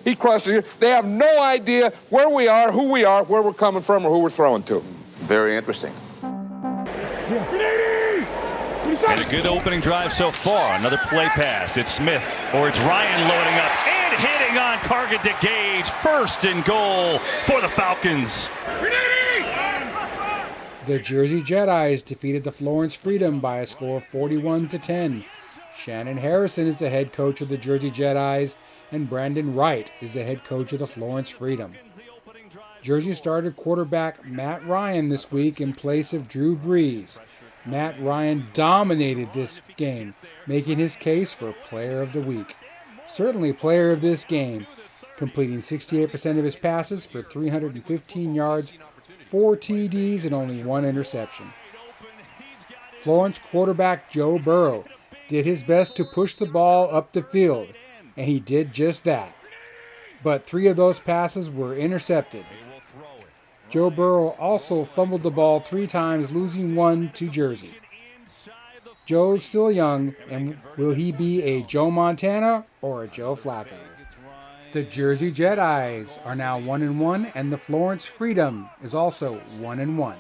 He crosses it. They have no idea where we are, who we are, where we're coming from, or who we're throwing to. Very interesting. And a good opening drive so far. Another play pass. It's Smith, or it's Ryan loading up and hitting on target to Gage. First and goal for the Falcons. The Jersey Jedis defeated the Florence Freedom by a score of 41-10. Shannon Harrison is the head coach of the Jersey Jedis, and Brandon Wright is the head coach of the Florence Freedom. Jersey started quarterback Matt Ryan this week in place of Drew Brees. Matt Ryan dominated this game, making his case for Player of the Week. Certainly player of this game, completing 68% of his passes for 315 yards, 4 TDs, and only 1 interception. Florence quarterback Joe Burrow did his best to push the ball up the field, and he did just that. But 3 of those passes were intercepted. Joe Burrow also fumbled the ball 3 times, losing 1 to Jersey. Joe's still young, and will he be a Joe Montana or a Joe Flacco? The Jersey Jedis are now 1-1, and the Florence Freedom is also 1-1.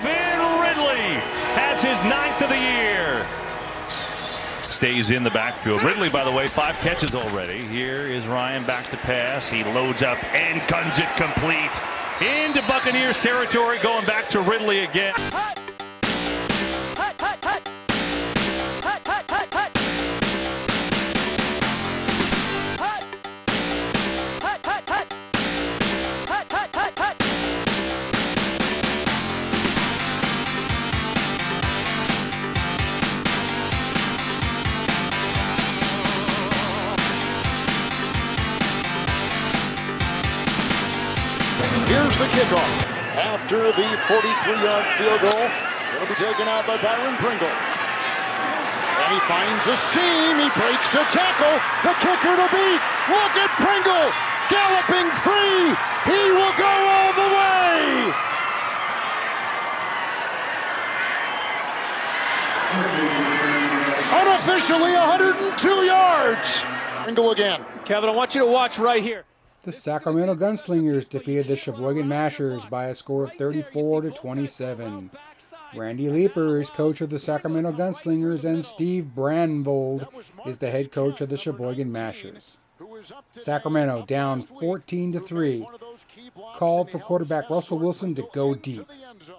Van Ridley has his 9th of the year. Stays in the backfield. Ridley, by the way, 5 catches already. Here is Ryan back to pass. He loads up and guns it complete into Buccaneers territory, going back to Ridley again. Here's the kickoff. After the 43-yard field goal, it'll be taken out by Byron Pringle. And he finds a seam. He breaks a tackle. The kicker to beat. Look at Pringle galloping free. He will go all the way. Unofficially 102 yards. Pringle again. Kevin, I want you to watch right here. The Sacramento Gunslingers defeated the Sheboygan Mashers by a score of 34-27. Randy Leeper is coach of the Sacramento Gunslingers, and Steve Brandvold is the head coach of the Sheboygan Mashers. Sacramento down 14-3. Called for quarterback Russell Wilson to go deep.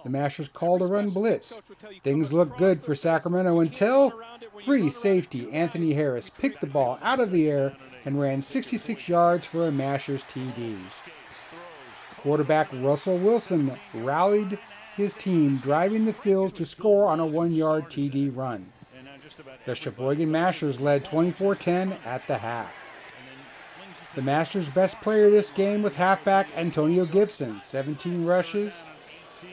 The Mashers called a run blitz. Things looked good for Sacramento until free safety Anthony Harris picked the ball out of the air and ran 66 yards for a Mashers TD. Quarterback Russell Wilson rallied his team, driving the field to score on a 1-yard TD run. The Sheboygan Mashers led 24-10 at the half. The Mashers' best player this game was halfback Antonio Gibson, 17 rushes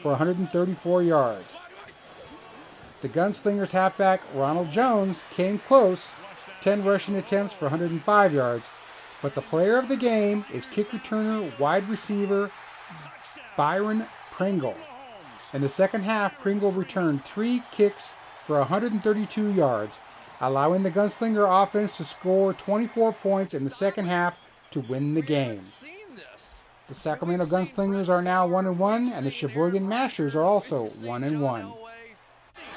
for 134 yards. The Gunslingers halfback Ronald Jones came close, 10 rushing attempts for 105 yards, but the player of the game is kick returner wide receiver Byron Pringle. In the second half, Pringle returned 3 kicks for 132 yards, allowing the Gunslinger offense to score 24 points in the second half to win the game. The Sacramento Gunslingers are now 1-1, and the Sheboygan Mashers are also 1-1.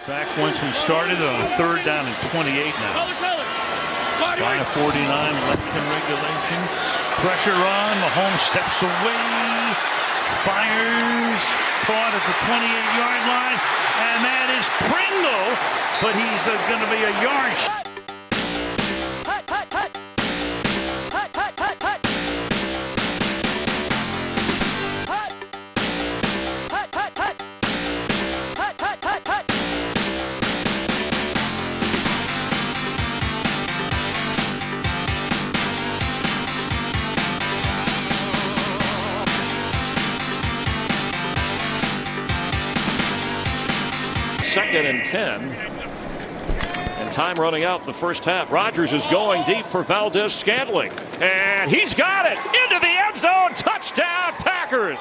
Back once we started on a 3rd down and 28 now. By 49 left in regulation. Pressure on. Mahomes steps away. Fires. Caught at the 28-yard line. And that is Pringle. But he's going to be a yard short. Second and 10. And time running out in the first half. Rodgers is going deep for Valdez-Scantling. And he's got it into the end zone. Touchdown, Packers.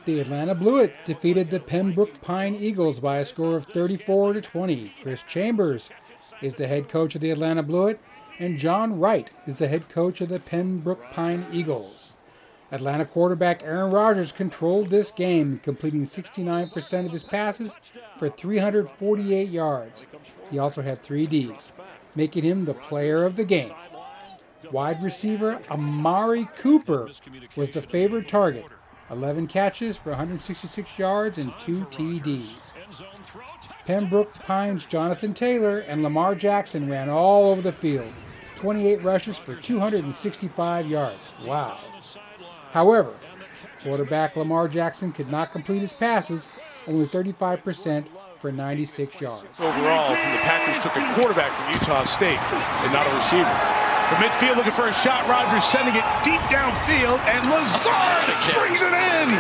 The Atlanta Blewett defeated the Pembroke Pine Eagles by a score of 34-20. Chris Chambers is the head coach of the Atlanta Blewett, and John Wright is the head coach of the Pembroke Pine Eagles. Atlanta quarterback Aaron Rodgers controlled this game, completing 69% of his passes for 348 yards. He also had 3 Ds, making him the player of the game. Wide receiver Amari Cooper was the favored target. 11 catches for 166 yards and 2 TDs. Pembroke Pines' Jonathan Taylor and Lamar Jackson ran all over the field. 28 rushes for 265 yards. Wow. However, quarterback Lamar Jackson could not complete his passes, only 35% for 96 yards. Overall, the Packers took a quarterback from Utah State and not a receiver. From midfield looking for a shot, Rodgers sending it deep downfield, and Lazard brings it in!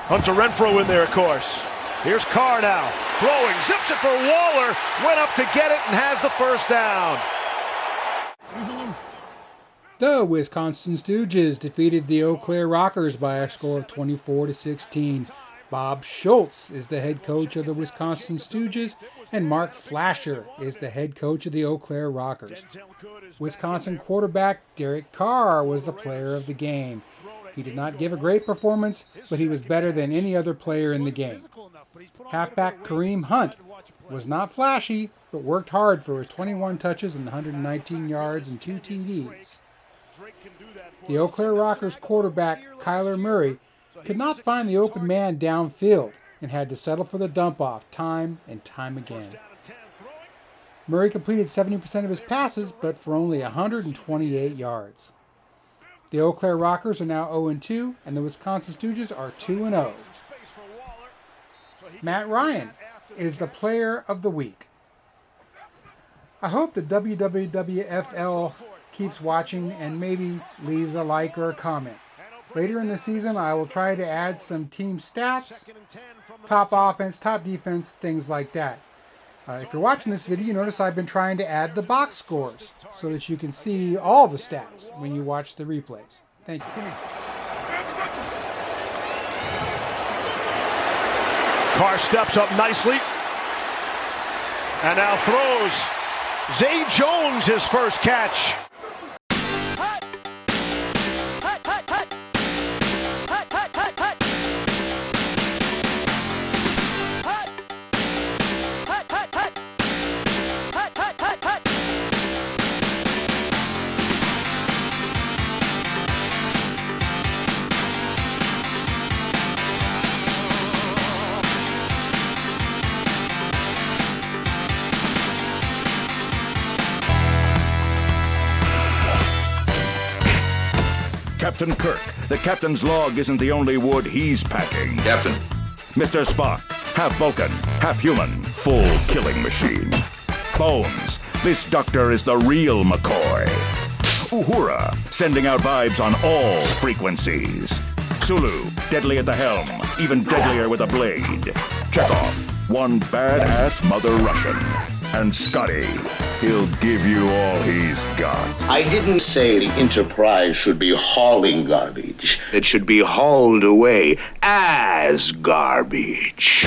Hunter Renfrow in there, of course. Here's Carr now, throwing, zips it for Waller, went up to get it and has the first down. The Wisconsin Stooges defeated the Eau Claire Rockers by a score of 24-16. Bob Schultz is the head coach of the Wisconsin Stooges, and Mark Flasher is the head coach of the Eau Claire Rockers. Wisconsin quarterback Derek Carr was the player of the game. He did not give a great performance, but he was better than any other player in the game. Halfback Kareem Hunt was not flashy, but worked hard for his 21 touches and 119 yards and 2 TDs. The Eau Claire Rockers quarterback Kyler Murray could not find the open man downfield and had to settle for the dump-off time and time again. Murray completed 70% of his passes, but for only 128 yards. The Eau Claire Rockers are now 0-2, and the Wisconsin Stooges are 2-0. Matt Ryan is the player of the week. I hope the Wwwfl keeps watching and maybe leaves a like or a comment. Later in the season, I will try to add some team stats, top offense, top defense, things like that. If you're watching this video, you notice I've been trying to add the box scores so that you can see all the stats when you watch the replays. Thank you. Carr steps up nicely and now throws. Zay Jones his first catch. Captain Kirk, the captain's log isn't the only wood he's packing. Captain. Mr. Spock, half Vulcan, half human, full killing machine. Bones, this doctor is the real McCoy. Uhura, sending out vibes on all frequencies. Sulu, deadly at the helm, even deadlier with a blade. Chekhov, one badass mother Russian. And Scotty, he'll give you all he's got. I didn't say the Enterprise should be hauling garbage. It should be hauled away as garbage.